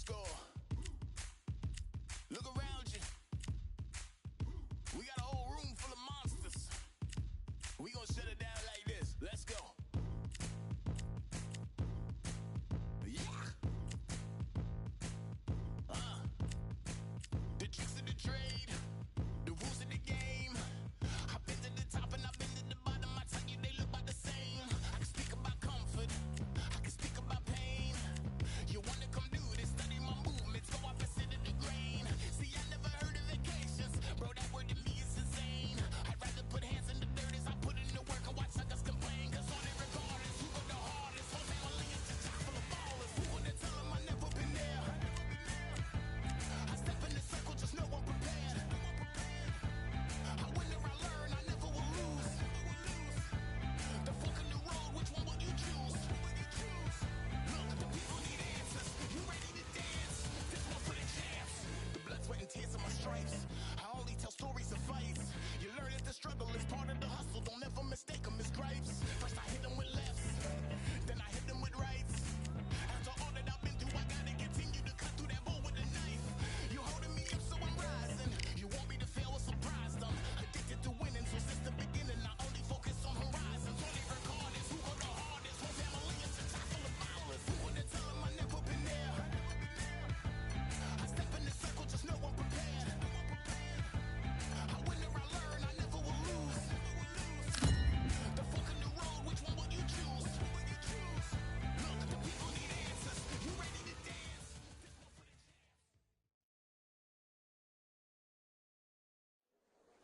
score. Look around you. We got a whole room full of monsters. We gonna shut it down like this. Let's go. Yeah. The tricks of the trade, the rules of the game. I've been to the top and I've been to the bottom. I tell you they look about the same. I can speak about comfort, I can speak about pain. You wanna come do this, study my movements, go opposite of the grain. See, I never heard of vacations, bro, that word to me is insane. I'd rather put hands in the dirt as I put in the work and watch suckers complain. Cause all they regard is who go the hardest. Whole family is just chock full of ballers. Who would tell them I never been there? I step in the circle, just know I'm prepared. I win or I learn, I never will lose. The fork in the road, which one will you choose? Look, the people need answers. You ready to dance? This one for the champs. The blood, sweat, and tears of my stripes. I only tell stories of fights. You learn that the struggle is part of the hustle. Don't ever mistake them as gripes. First I hit them with lefts, then I hit them with rights. After all that I've been through, I gotta continue to cut through that bull with a knife. You holding me up, so I'm rising. You want me to fail or surprise them? Addicted to winning, so since the beginning, I only focus on horizons. All they record is who go the hardest. Whole family is a chock full of ballers. Who would tell them I never been there? I step in the circle, just know I'm prepared. I win or I learn, I never will lose. The fork in the road, which one will you choose? Look, the people need answers. You ready to dance?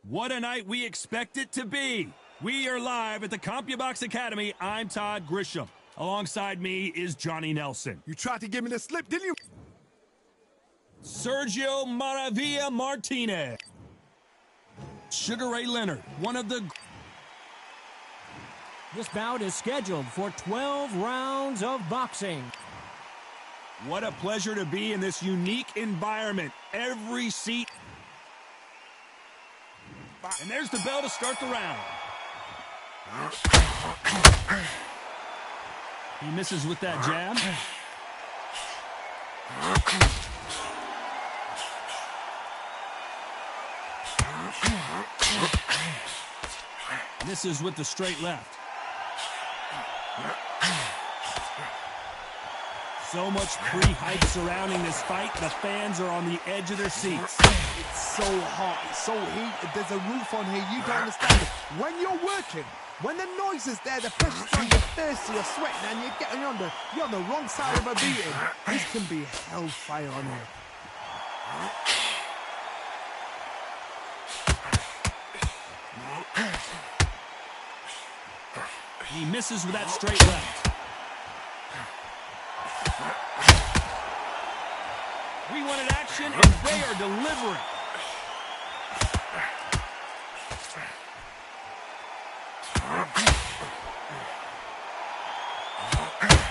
What a night we expect it to be. We are live at the CompuBox Academy. I'm Todd Grisham. Alongside me is Johnny Nelson. You tried to give me the slip, didn't you? Sergio Maravilla Martinez. Sugar Ray Leonard, one of the... This bout is scheduled for 12 rounds of boxing. What a pleasure to be in this unique environment. Every seat... And there's the bell to start the round. He misses with that jab. Misses with the straight left. So much pre-hype surrounding this fight. The fans are on the edge of their seats. It's so hot, it's so heated, there's a roof on here, you don't understand it. When you're working, when the noise is there, the pressure's on your face, you're sweating and you're on the wrong side of a beating. This can be hellfire on here. He misses with that straight left. We wanted action, and they are delivering.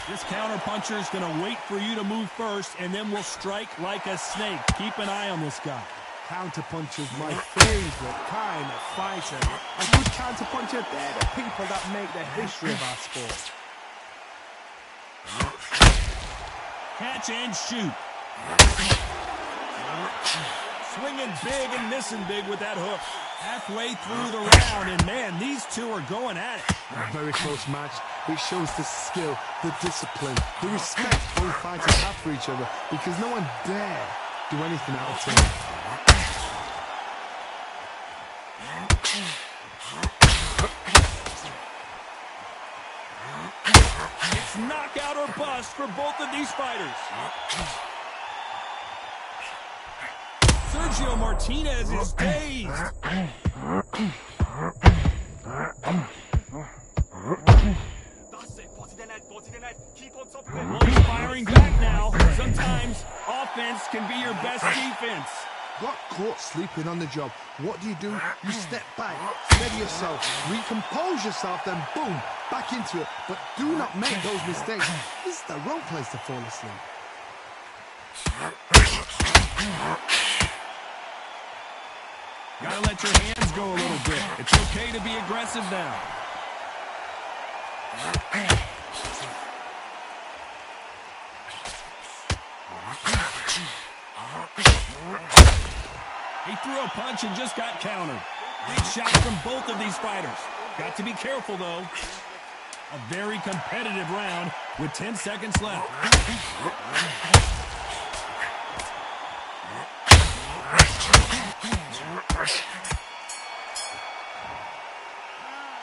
This counter-puncher is going to wait for you to move first, and then will strike like a snake. Keep an eye on this guy. Counter-puncher's my favorite kind of fighter. A good counter-puncher, they're the people that make the history of our sport. Catch and shoot. Swinging big and missing big with that hook. Halfway through the round, and man, these two are going at it. A very close match. It shows the skill, the discipline, the respect both fighters have for each other, because no one dare do anything out of turn. It's knockout or bust for both of these fighters. Sergio Martinez is dazed. Well, he's firing back now. Sometimes offense can be your best defense. Got caught sleeping on the job. What do? You step back, steady yourself, recompose yourself, then boom, back into it. But do not make those mistakes. This is the wrong place to fall asleep. Gotta let your hands go a little bit. It's okay to be aggressive now. He threw a punch and just got countered. Big shots from both of these fighters. Got to be careful, though. A very competitive round with 10 seconds left.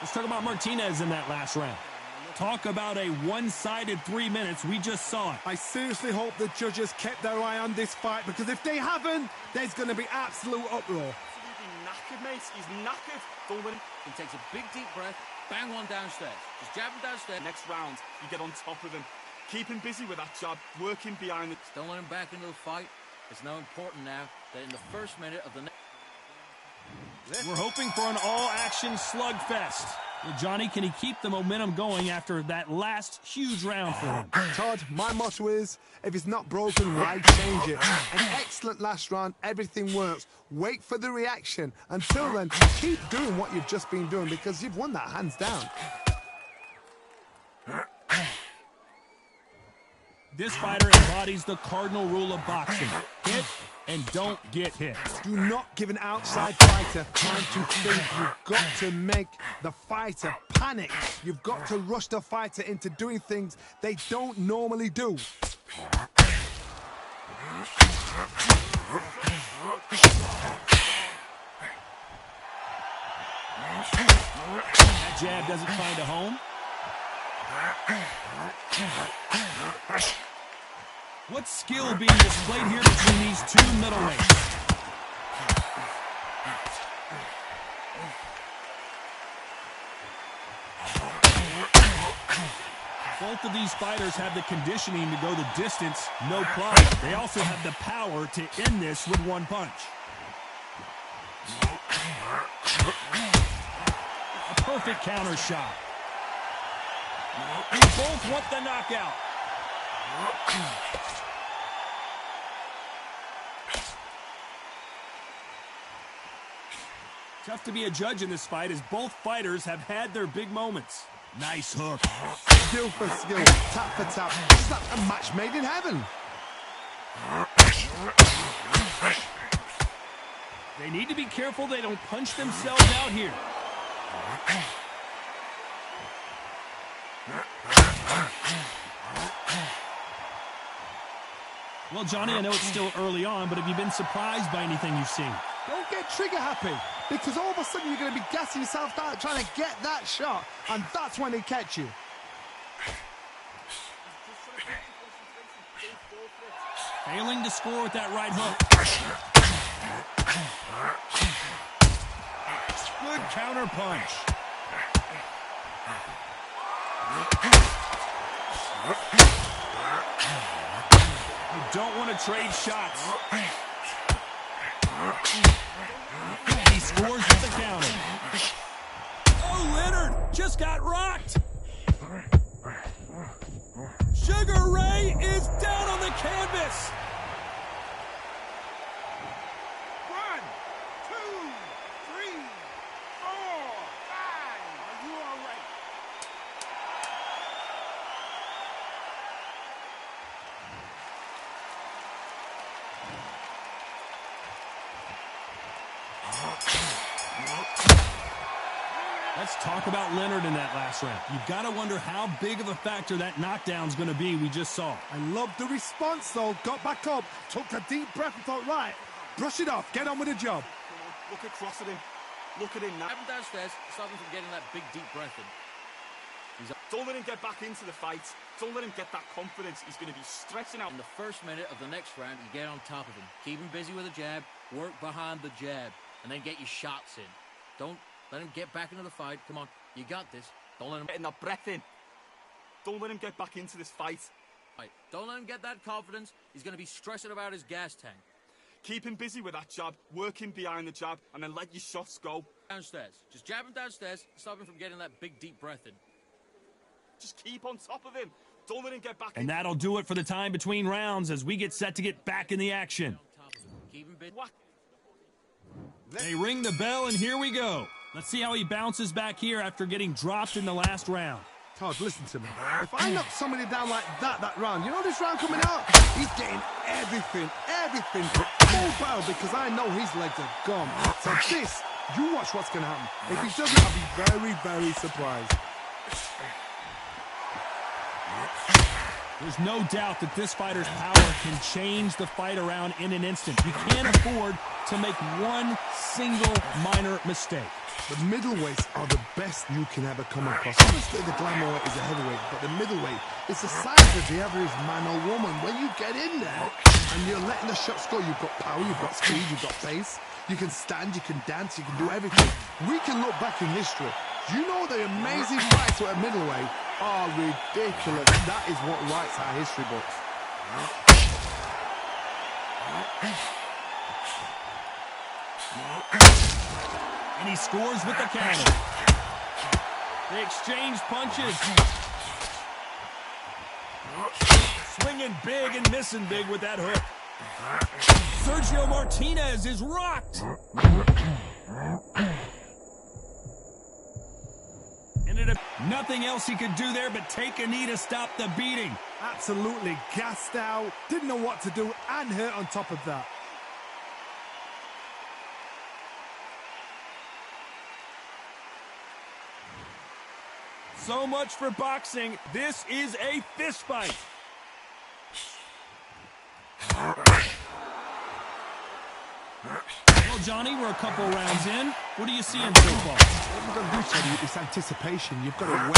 Let's talk about Martinez in that last round. Talk about a one-sided 3 minutes. We just saw it. I seriously hope the judges kept their eye on this fight, because if they haven't, there's going to be absolute uproar. Absolutely knackered, mate. He's knackered. Don't let him. He takes a big, deep breath. Bang one downstairs. Just jab him downstairs. Next round, you get on top of him. Keep him busy with that jab. Work him behind the... Don't let him back into the fight. It's now important now that in the first minute of the next... We're hoping for an all-action slugfest. Well, Johnny, can he keep the momentum going after that last huge round for him? Todd, my motto is, if it's not broken, why change it? An excellent last round, everything works. Wait for the reaction. Until then, keep doing what you've just been doing, because you've won that hands down. This fighter embodies the cardinal rule of boxing. Hit and don't get hit. Do not give an outside fighter time to think. You've got to make the fighter panic. You've got to rush the fighter into doing things they don't normally do. That jab doesn't find a home. What skill being displayed here between these two middleweights? Both of these fighters have the conditioning to go the distance, no problem. They also have the power to end this with one punch. A perfect counter shot. They both want the knockout. Tough to be a judge in this fight, as both fighters have had their big moments. Nice hook. Skill for skill, tap for tap. It's like a match made in heaven. They need to be careful they don't punch themselves out here. Well, Johnny, I know it's still early on, but have you been surprised by anything you've seen? Don't get trigger happy, because all of a sudden you're going to be gassing yourself out trying to get that shot, and that's when they catch you. Failing to score with that right hook. Good counter punch. You don't want to trade shots. He scores with the counter. Oh, Leonard just got rocked. Sugar Ray is down on the canvas. 1, 2, 3, 4, 5. Are you all right? Let's talk about Leonard in that last round. You've got to wonder how big of a factor that knockdown's going to be we just saw. I love the response, though. Got back up, took a deep breath and thought, right, brush it off, get on with the job. Look across at him. Look at him now. Jab him downstairs. Stop him from getting that big, deep breath in. Don't let him get back into the fight. Don't let him get that confidence. He's going to be stressing out. In the first minute of the next round, you get on top of him. Keep him busy with a jab. Work behind the jab. And then get your shots in. Don't let him get back into the fight. Come on. You got this. Don't let him get that breath in. Don't let him get back into this fight. Right. Don't let him get that confidence. He's going to be stressing about his gas tank. Keep him busy with that jab. Work him behind the jab. And then let your shots go. Downstairs. Just jab him downstairs. Stop him from getting that big, deep breath in. Just keep on top of him. Don't let him get back in. And that'll do it for the time between rounds as we get set to get back in the action. Keep him busy. What? They ring the bell, and here we go. Let's see how he bounces back here after getting dropped in the last round. Todd, listen to me. If I knock somebody down like that round, you know this round coming out? He's getting everything full battle because I know his legs are gone. So this, you watch what's going to happen. If he doesn't, I'll be very, very surprised. There's no doubt that this fighter's power can change the fight around in an instant. You can't afford to make one single minor mistake. The middleweights are the best you can ever come across. Obviously, the glamour weight is a heavyweight, but the middleweight is the size of the average man or woman. When you get in there and you're letting the shots go, you've got power, you've got speed, you've got pace. You can stand, you can dance, you can do everything. We can look back in history. You know the amazing fights at middleweight are ridiculous. That is what writes our history books. And he scores with the counter. They exchange punches. Swinging big and missing big with that hook. Sergio Martinez is rocked. Nothing else he could do there but take a knee to stop the beating. Absolutely gassed out, didn't know what to do, and hurt on top of that. So much for boxing. This is a fist fight. Well, Johnny, we're a couple rounds in. What are you seeing so far? What we've got to do, Teddy, is anticipation. You've got to win.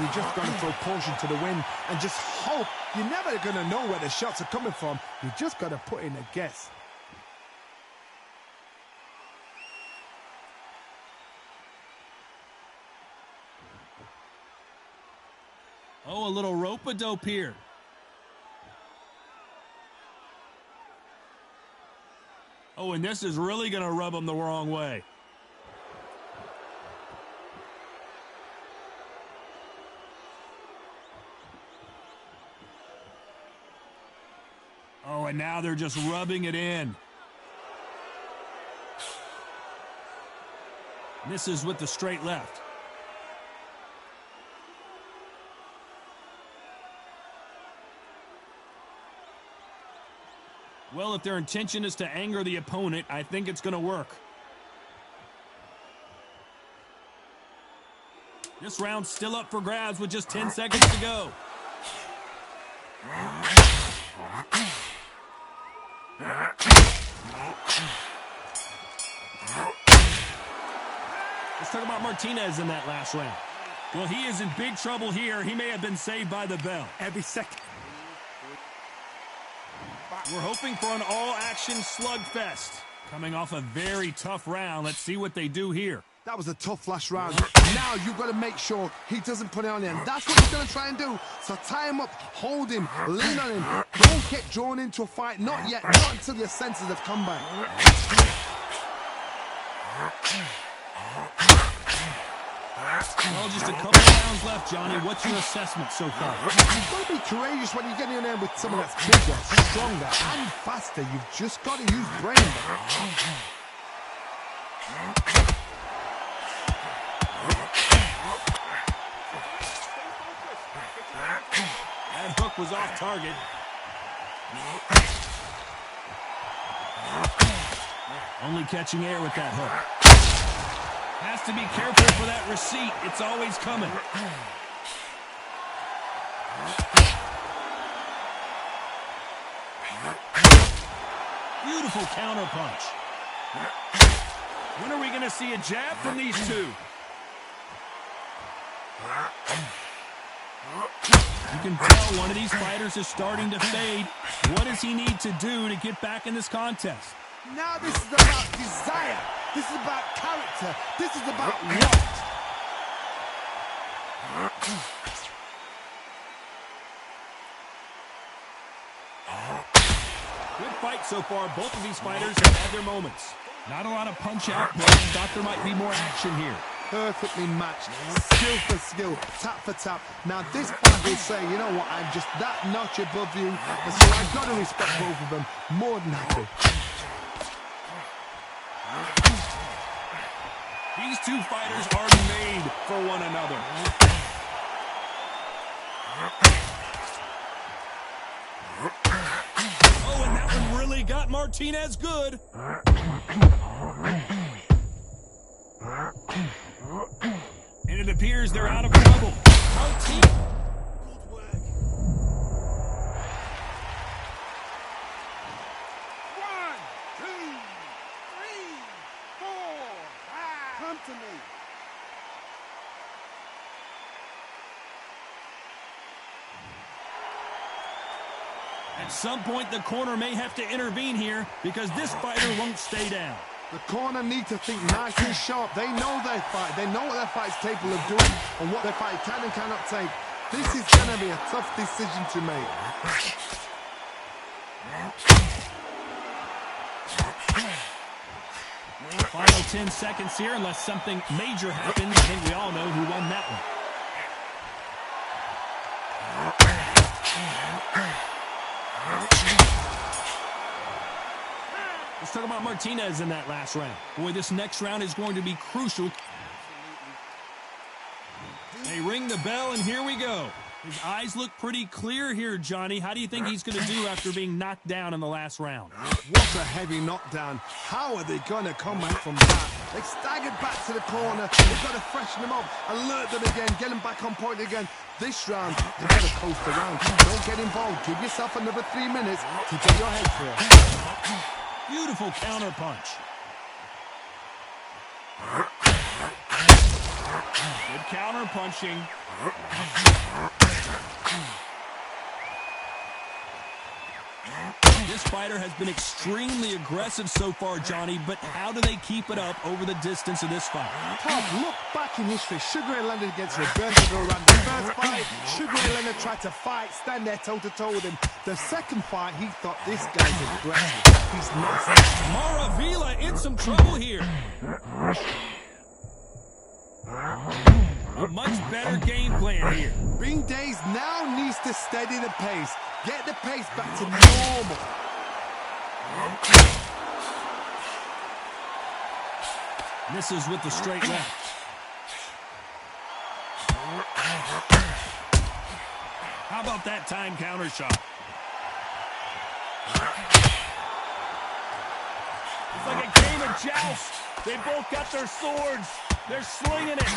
You just got to throw caution to the wind and just hope. You're never going to know where the shots are coming from. You just got to put in a guess. Oh, a little rope-a-dope here. Oh, and this is really going to rub him the wrong way. Oh, and now they're just rubbing it in. Misses with the straight left. Well, if their intention is to anger the opponent, I think it's going to work. This round's still up for grabs with just 10 seconds to go. Let's talk about Martinez in that last round. Well, he is in big trouble here. He may have been saved by the bell. Every second. We're hoping for an all-action slugfest. Coming off a very tough round, let's see what they do here. That was a tough last round. Now you've got to make sure he doesn't put it on him. That's what he's going to try and do. So tie him up, hold him, lean on him. Don't get drawn into a fight. Not yet. Not until your senses have come back. Well, just a couple rounds left, Johnny. What's your assessment so far? You've got to be courageous when you get in there with someone that's bigger, stronger, and faster. You've just got to use brain. That hook was off target. Only catching air with that hook. Has to be careful for that receipt. It's always coming. Beautiful counter punch. When are we going to see a jab from these two? You can tell one of these fighters is starting to fade. What does he need to do to get back in this contest? Now this is about desire. This is about character. This is about what? Good fight so far. Both of these fighters have had their moments. Not a lot of punch out, but I thought there might be more action here. Perfectly matched, skill for skill, tap for tap. Now this fight will say, you know what, I'm just that notch above you, and so I've got to respect both of them more than happy. These two fighters are made for one another. Oh, and that one really he got Martinez good. And it appears they're out of trouble. Martinez. Good work. 1, 2, 3, 4, 5. Come to me. At some point, the corner may have to intervene here because this fighter won't stay down. The corner need to think nice and sharp. They know their fight. They know what their fight's capable of doing and what their fight can and cannot take. This is going to be a tough decision to make. Final 10 seconds here, unless something major happens. I think we all know who won that one. Let's talk about Martinez in that last round. Boy, this next round is going to be crucial. They ring the bell, and here we go. His eyes look pretty clear here, Johnny. How do you think he's going to do after being knocked down in the last round? What a heavy knockdown. How are they going to come back from that? They staggered back to the corner. They've got to freshen them up, alert them again, get them back on point again. This round, they've got to coast around. Don't get involved. Give yourself another 3 minutes to get your head clear. Beautiful counter punch. Good counter punching. This fighter has been extremely aggressive so far, Johnny, but how do they keep it up over the distance of this fight? Todd, look back in history. Sugar Ray Leonard against Roberto Duran. The first fight, Sugar Ray Leonard tried to fight, stand there toe-to-toe with him. The second fight, he thought, this guy's aggressive. He's not. Maravilla in some trouble here. A much better game plan here. Bing Days now needs to steady the pace. Get the pace back to normal. Misses with the straight left. How about that time counter shot? It's like a game of joust. They both got their swords. They're slinging it.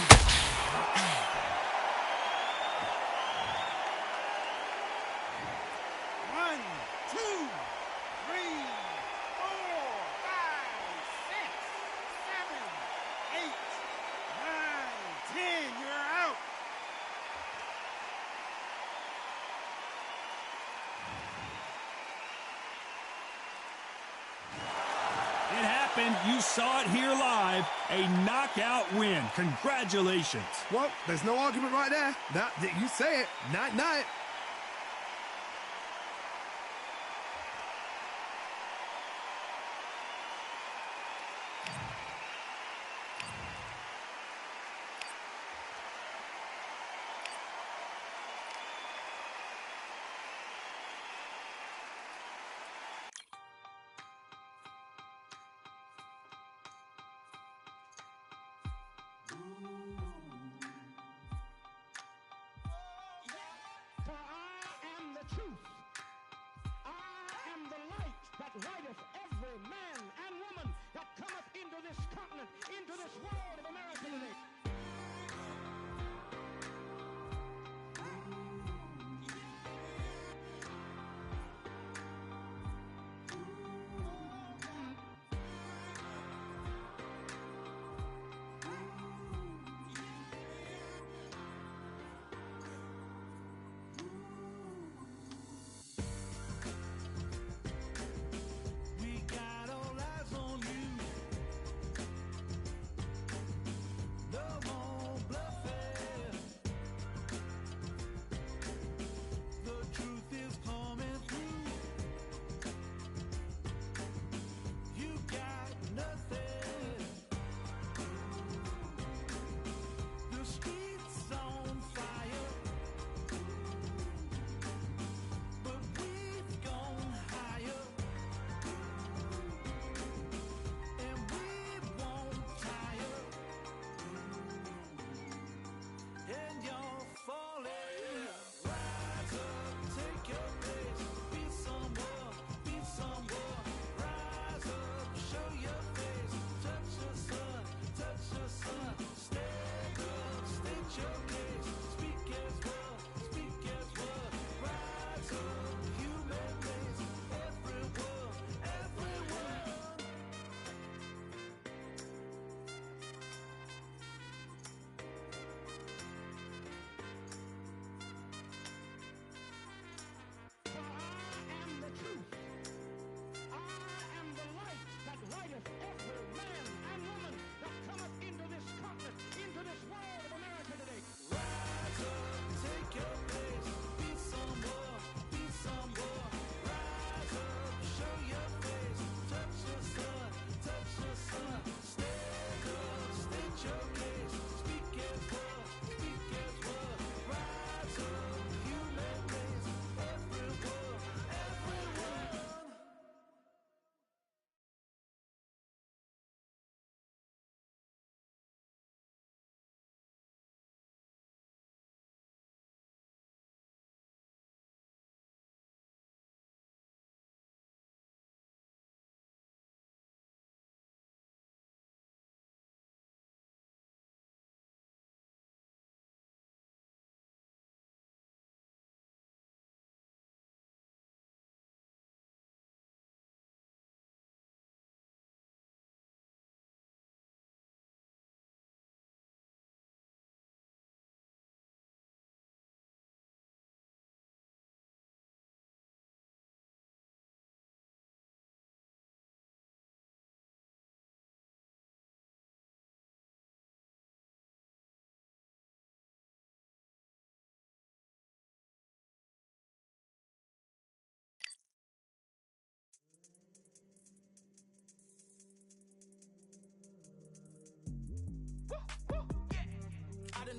1, 2, 3, 4, 5, 6, 7, 8, 9, 10. You're out. It happened. You saw it here live. A knockout win. Congratulations. Well, there's no argument right there. You say it. Night-night.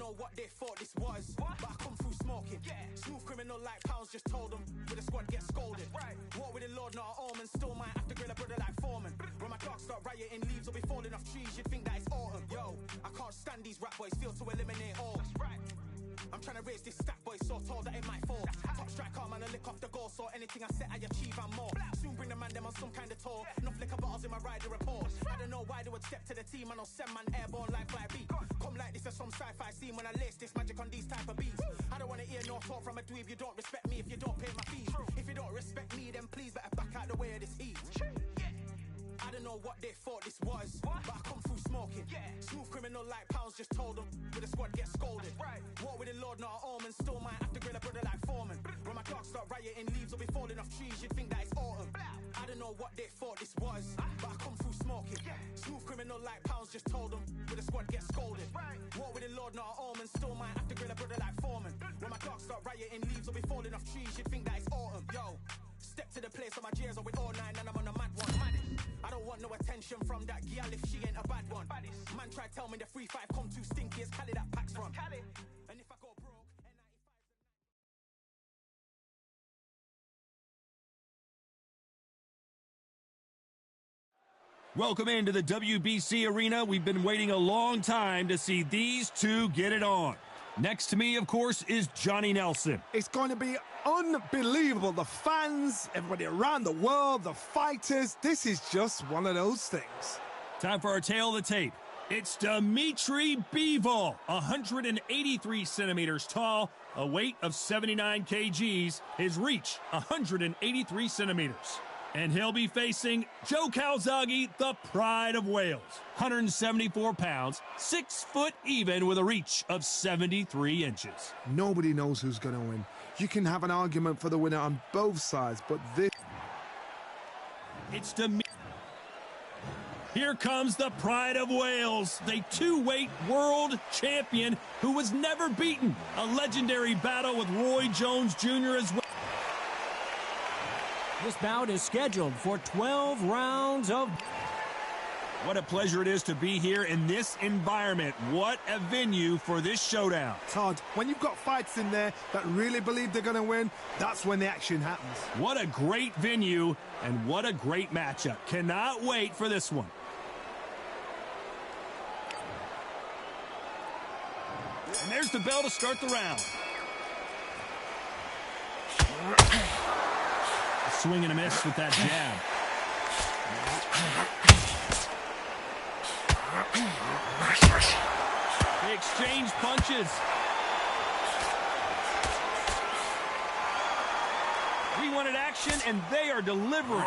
know what they thought this was, but I come through smoking. Smooth criminal like pounds, just told them with a squad get scolded. Walk with the Lord, not an omen. Still might have to grill a brother like Foreman. When my dogs start rioting, leaves will be falling off trees. You'd think that it's autumn. Yo, I can't stand these rap boys, feel to eliminate all. I'm trying to raise this stack, boy, so tall that it might fall. Top strike, man, I lick off the goal, so anything I set, I achieve and more. Soon bring the man them on some kind of tour. Enough liquor bottles in my rider report. I don't know why they would step to the team, I know send man airborne like fly beat. Come like this as some sci-fi scene when I lace this magic on these type of beats. I don't wanna hear no talk from a dweeb. You don't respect me if you don't pay my fees. If you don't respect me, then please better back out the way of this heat. I don't know what they thought this was, but I come through smoking. Smooth criminal like pounds, just told them with a squad get scolded. Walk with the Lord, not an omen. Still might have to grill a brother like Foreman. When my dogs start rioting, leaves will be falling off trees. You'd think that it's autumn. I don't know what they thought this was, but I come through smoking. Smooth criminal like pounds, just told them with a squad get scolded. Walk with the Lord, not an omen. Still might have to grill a brother like Foreman. When my dogs start rioting, leaves will be falling off trees. You'd think that it's autumn. Yo, step to the place where my J's are with all nine and I'm on a mad one. I don't want no attention from that girl if she ain't a bad one. Man try tell me the 3-5 come too stinky as Cali that packs from. And if I go broke, Welcome into the WBC arena. We've been waiting a long time to see these two get it on. Next to me, of course, is Johnny Nelson. It's going to be unbelievable. The fans, everybody around the world, the fighters. This is just one of those things. Time for our tail of the tape. It's Dimitri Bivol, 183 centimeters tall, a weight of 79 kgs, his reach 183 centimeters. And he'll be facing Joe Calzaghe, the pride of Wales. 174 pounds, 6 foot even with a reach of 73 inches. Nobody knows who's going to win. You can have an argument for the winner on both sides, but this... It's Dimitri. Here comes the pride of Wales, the two-weight world champion who was never beaten. A legendary battle with Roy Jones Jr. as well. This bout is scheduled for 12 rounds of... What a pleasure it is to be here in this environment. What a venue for this showdown. Todd, when you've got fights in there that really believe they're going to win, that's when the action happens. What a great venue and what a great matchup. Cannot wait for this one. And there's the bell to start the round. Swing and a miss with that jab. They exchange punches. We wanted action, and they are delivering.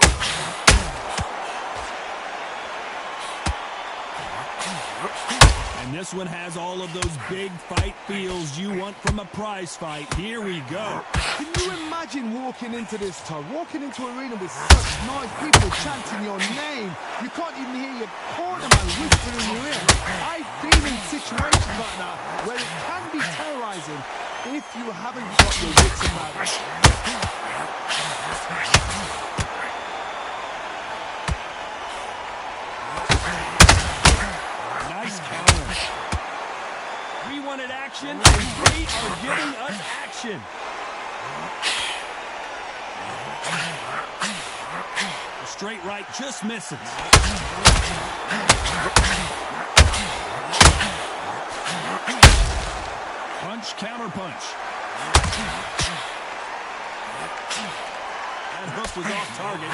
And this one has all of those big fight feels you want from a prize fight. Here we go. Can you imagine walking into this, Todd? Walking into an arena with such noise, people chanting your name. You can't even hear your cornerman whispering in your ear. I've been in situations like that where it can be terrorizing if you haven't got your wits about it. Nice counter. We wanted action, and they are giving us action. The straight right just misses. Punch, counter punch. That hook was off target.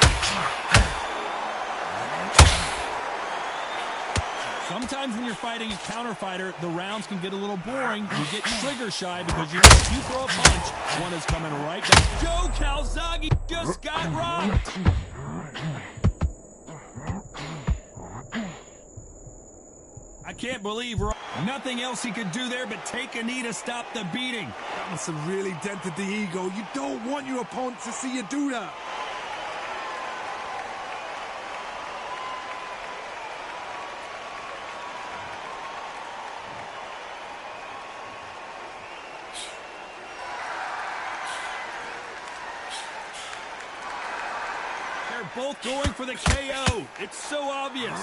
Sometimes when you're fighting a counter fighter, the rounds can get a little boring. You get trigger shy because you know if you throw a punch, one is coming right back. Joe Calzaghe just got rocked. I can't believe nothing else he could do there but take a knee to stop the beating. That must have really dented the ego. You don't want your opponent to see you do that. Both going for the KO. It's so obvious.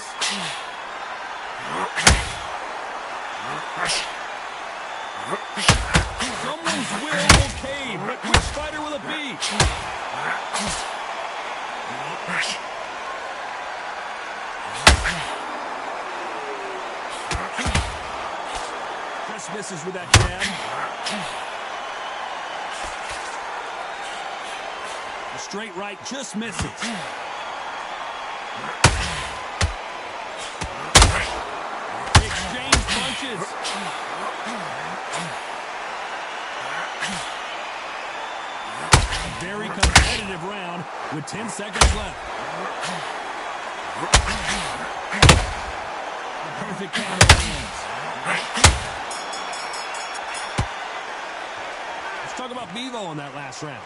Just misses with that jab. The straight right just misses. Exchange punches. A very competitive round with 10 seconds left. Perfect counter lands. Let's talk about Bivol in that last round.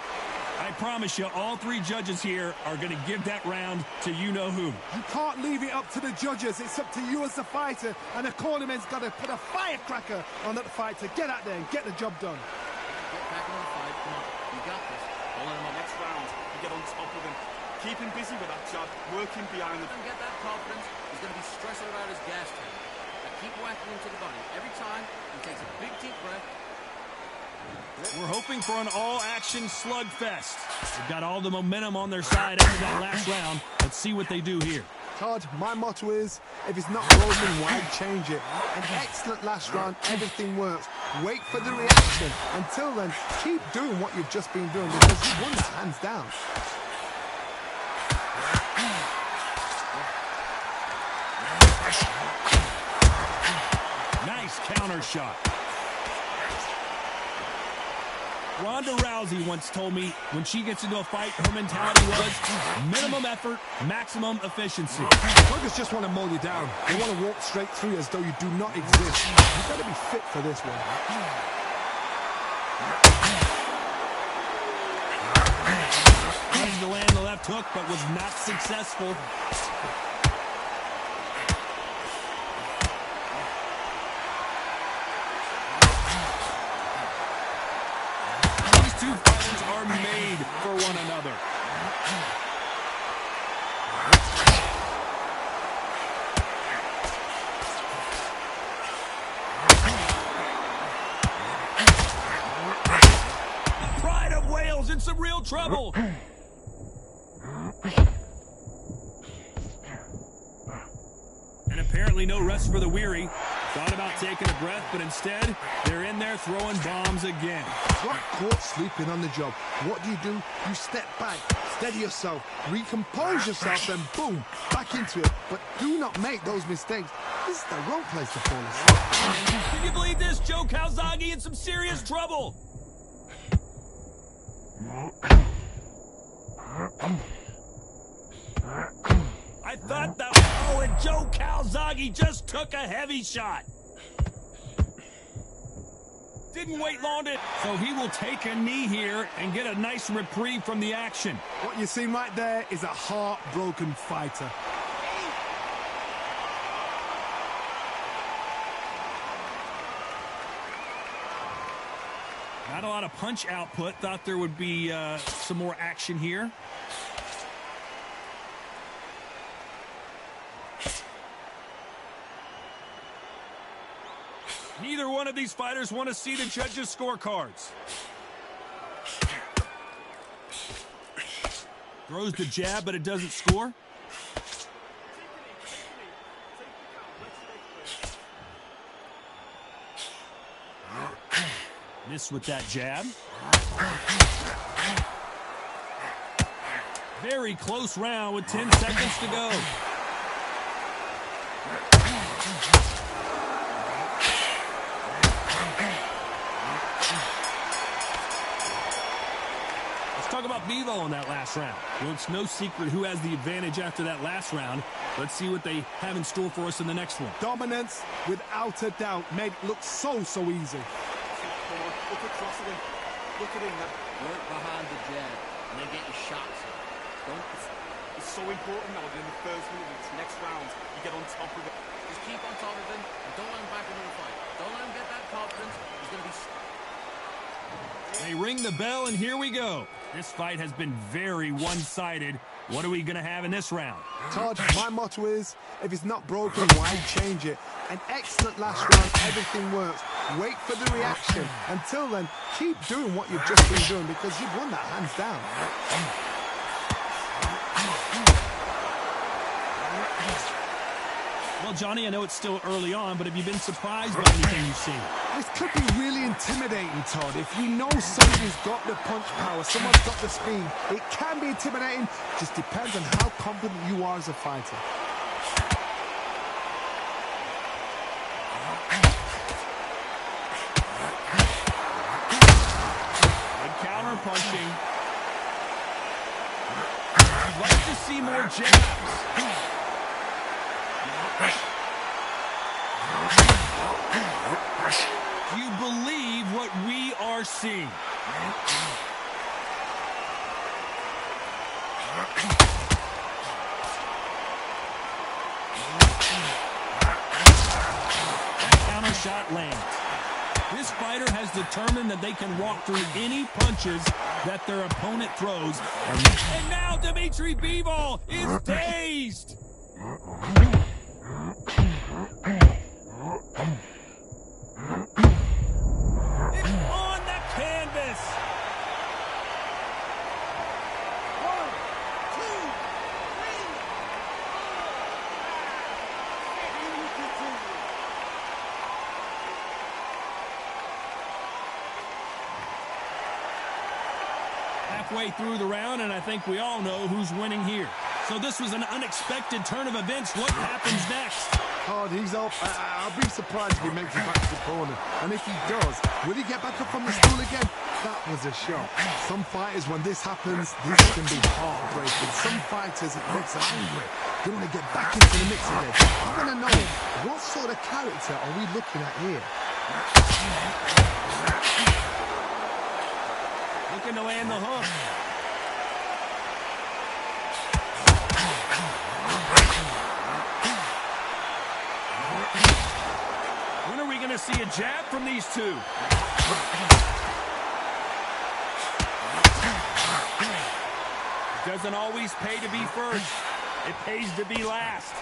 I promise you, all three judges here are going to give that round to you-know-who. You can't leave it up to the judges. It's up to you as the fighter, and the cornerman's got to put a firecracker on that fight to get out there and get the job done. Get back in the fight. Come on. You got this. Pulling him up. Next round, you get on top of him. Keep him busy with that jab, working behind him. Get that confidence. He's going to be stressing about his gas tank. Now keep whacking him to the body. Every time he takes a big deep breath. We're hoping for an all-action slugfest. They've got all the momentum on their side after that last round. Let's see what they do here. Todd, my motto is, if it's not broken, why change it? An excellent last round, everything works. Wait for the reaction. Until then, keep doing what you've just been doing because you won that hands down. Nice counter shot. Ronda Rousey once told me when she gets into a fight, her mentality was minimum effort, maximum efficiency. Buggers just want to mow you down. They want to walk straight through you as though you do not exist. You've got to be fit for this one. Trying to land the left hook, but was not successful. Two fighters are made for one another. The Pride of Wales in some real trouble. And apparently no rest for the weary. Thought about taking a breath, but instead, they're in there throwing bombs again. Got caught sleeping on the job. What do? You step back, steady yourself, recompose yourself, then boom, back into it. But do not make those mistakes. This is the wrong place to fall asleep. Can you believe this? Joe Calzaghe in some serious trouble. I thought that... Oh, and Joe Calzaghe just took a heavy shot. Didn't wait long to... So he will take a knee here and get a nice reprieve from the action. What you're seeing right there is a heartbroken fighter. Not a lot of punch output. Thought there would be some more action here. Neither one of these fighters want to see the judges' scorecards. Throws the jab, but it doesn't score. Miss with that jab. Very close round with 10 seconds to go. Talk about Bivol in that last round. Well, it's no secret who has the advantage after that last round. Let's see what they have in store for us in the next one. Dominance, without a doubt, made it look so easy. Come on, look across at him. Look at him. Work behind the jab and then get your shots. It's so important now that in the first minute of this next round, you get on top of it. Just keep on top of him and don't let him back into the fight. Don't let him get that confidence. He's going to be... They ring the bell, and here we go. This fight has been very one-sided. What are we going to have in this round? Todd, my motto is, if it's not broken, why change it? An excellent last round, everything works. Wait for the reaction. Until then, keep doing what you've just been doing because you've won that hands down. Well, Johnny, I know it's still early on, but have you been surprised by anything you've seen? This could be really intimidating, Todd. If you know somebody's got the punch power, someone's got the speed, it can be intimidating. Just depends on how confident you are as a fighter. Good counter punching. I'd like to see more jabs. Do you believe what we are seeing? That counter shot lands. This fighter has determined that they can walk through any punches that their opponent throws. And now Dmitry Bivol is dazed. It's on the canvas. 1, 2, 3, 4. And we continue. Halfway through the round, and I think we all know who's winning here. So this was an unexpected turn of events. What happens next? Todd, he's up. I'll be surprised if he makes it back to the corner. And if he does, will he get back up from the stool again? That was a shot. Some fighters, when this happens, this can be heartbreaking. Some fighters, it makes them angry. They want to get back into the mix again. I want to know, what sort of character are we looking at here? Looking to land the hook. When are we going to see a jab from these two? It doesn't always pay to be first. It pays to be last.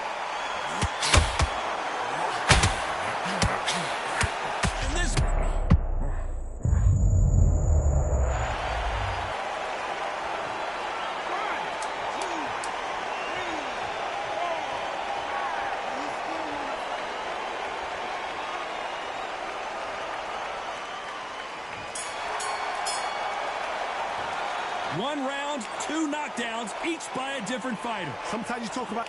And this... One round, 2 knockdowns, each by a different fighter. Sometimes you talk about...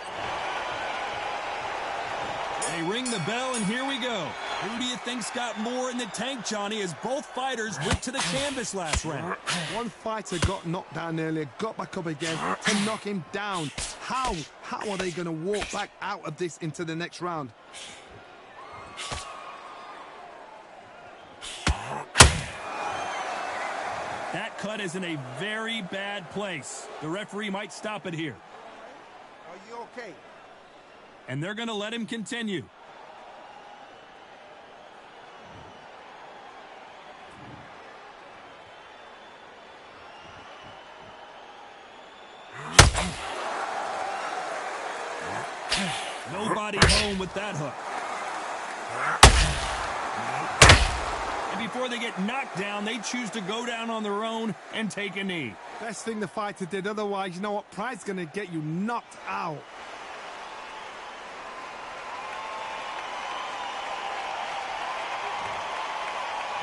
They ring the bell, and here we go. Who do you think's got more in the tank, Johnny, as both fighters went to the canvas last round? One fighter got knocked down earlier, got back up again to knock him down. How are they going to walk back out of this into the next round? That cut is in a very bad place. The referee might stop it here. Are you okay? And they're going to let him continue. Nobody home with that hook. And before they get knocked down, they choose to go down on their own and take a knee. Best thing the fighter did, otherwise, you know what? Pride's going to get you knocked out.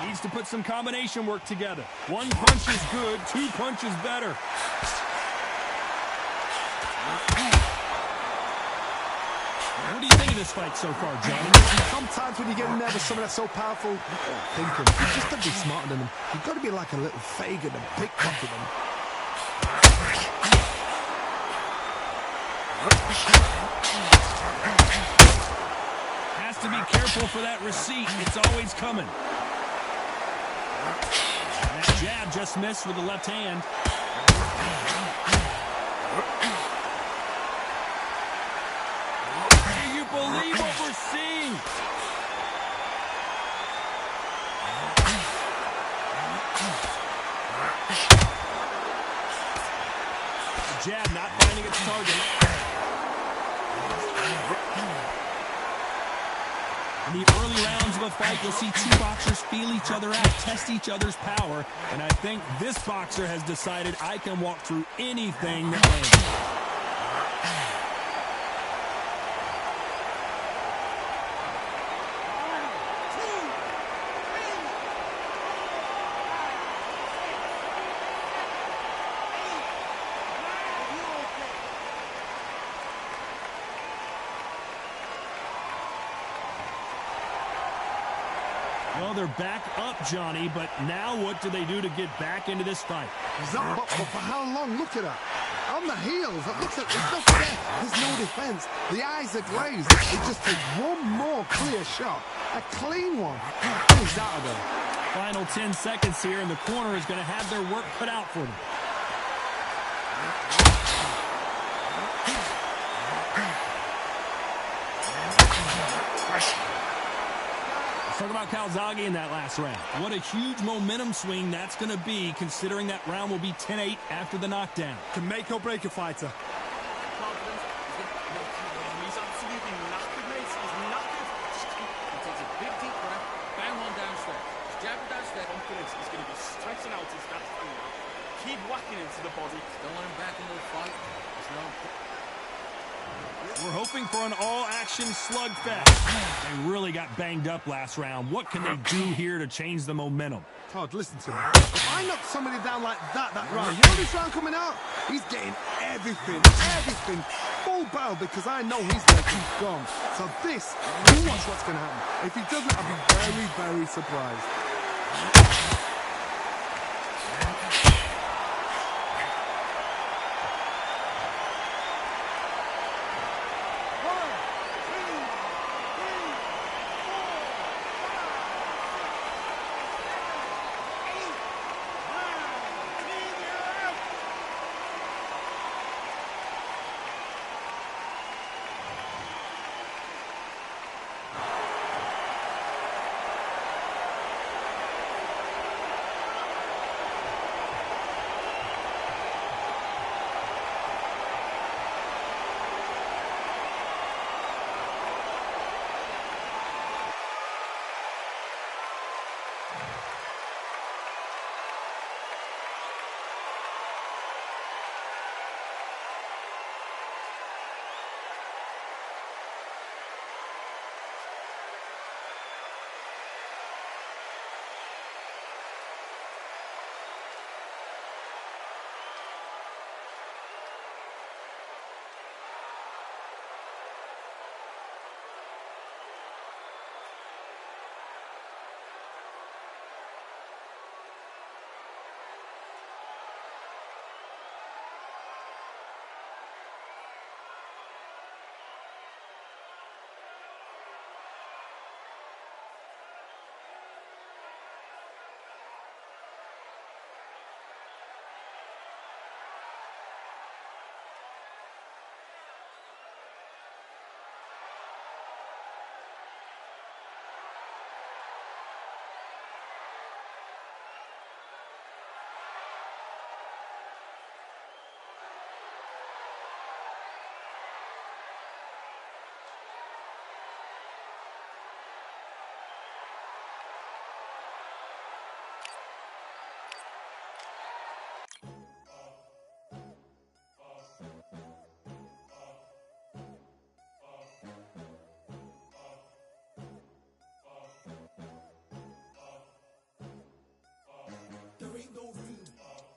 Needs to put some combination work together. 1 punch is good, 2 punches better. What do you think of this fight so far, Johnny? Sometimes when you get in there with someone that's so powerful, thinking, you just got to be smarter than them. You've got to be like a little Fagin and pickpocket them. Has to be careful for that receipt. It's always coming. That jab just missed with the left hand. Do you believe what we're seeing? The jab not finding its target. In the early rounds of a fight, you'll see 2 boxers feel each other out, test each other's power, and I think this boxer has decided I can walk through anything that lands. Well, they're back up, Johnny, but now what do they do to get back into this fight? He's up, but for how long? Look at that. On the heels, it looks like there's nothing there. There's no defense. The eyes are glazed. He just takes one more clear shot. A clean one. And he's out of there. Final 10 seconds here, and the corner is going to have their work cut out for them. Let's talk about Calzaghe in that last round. What a huge momentum swing that's going to be, considering that round will be 10-8 after the knockdown. Can make or break a fighter. Confidence. He's absolutely knackered, mate. He's knackered. He takes a big deep breath, bang one downstairs. Jab downstairs. Confidence is going to be stretching out his that thing now. Keep whacking into the body. Don't let him back into the fight. There's no... We're hoping for an all-action slugfest. They really got banged up last round. What can they do here to change the momentum? Todd, listen to me. If I knock somebody down like that round, you know this round coming out? He's getting everything, full barrel, because I know he's going to keep going. So this, you watch what's going to happen. If he doesn't, I'll be very, very surprised.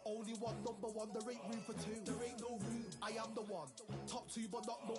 Only one number one, there ain't room for two. There ain't no room, I am the one. Top two, but not number